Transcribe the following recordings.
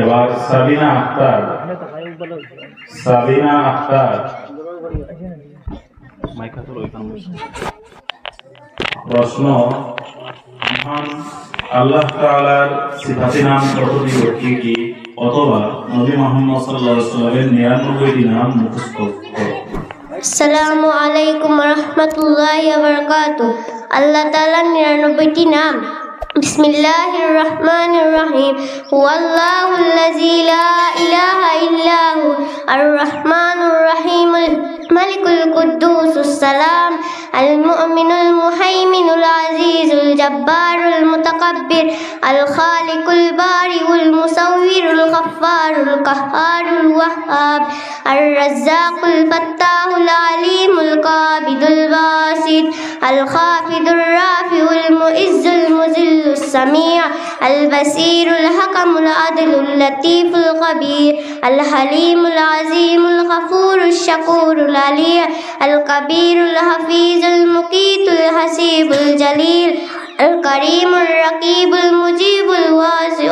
এবার সাবিনা আক্তার প্রশ্ন, মহান আল্লাহ তাআলার সিফাতি নাম কতটি ও কি কি, অথবা নবী মুহাম্মদ সাল্লাল্লাহু আলাইহি ওয়াসাল্লামের 99টি নাম মুখস্থ করো। আসসালামু আলাইকুম ওয়া রাহমাতুল্লাহি ওয়া বারাকাতুহু। আল্লাহ তাআলার 99টি নাম। বিসমিল্লাহির রহমানির রহিম। হুয়াল্লাহুল্লাযী লা ইলাহা ইল্লাহু আর-রাহমানুর রহিমুল মালিকুল কুদ্দুসুস সালাম আল মুমিনুল মুহাইমিনুল আজিজুল জব্বারুল মুতাকাব্বির আল খালিকুল বারিউল মুসাউwirul গফফারুল কাহ্হারুল ওয়াহ্হাব আর রাজ্জাকুল ফাত্তাহুল আলিমুল কাবিদুল বাসিত আল খাফিদুর রাফিউল মুইজ্জুল মুজিল্লুস সামিউ আল বাসিরুল হাকামুল আদলুল লাতীফুল খবীর আল হালিমুল আজিমুল গফুরুশ শাকুরুল আলী আল কবীরুল হাফিজুল মুকীতুল হাসিবুল জলিল الكريم الرقيب المجيب الواسع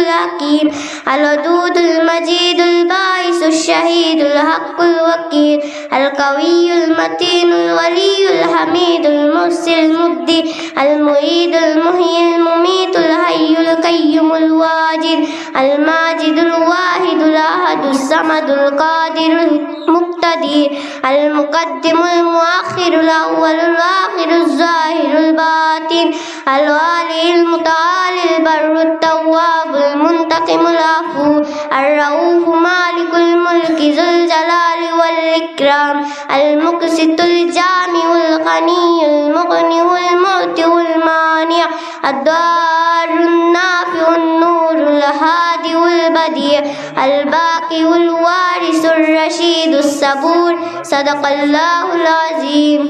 الحكيم الودود المجيد الباعث الشهيد الحق الوكيل القوي المتين الولي الحميد المحسن المبدي المعيد المحيي المميت الحي القيوم الواجد الماجد الواحد الأحد الصمد القادر المقتدر المقدم المؤخر الأول الآخر الظاهر الباطن الوالي المتعالي البر التواب المنتقم العفو الرؤوف مالك الملك ذو الجلال والإكرام المقسط الجامع الغني المغني والمعطي والمانع الضار النافع النور الهادي والبديع الباقي والوارث الرشيد الصبور. صدق الله العظيم.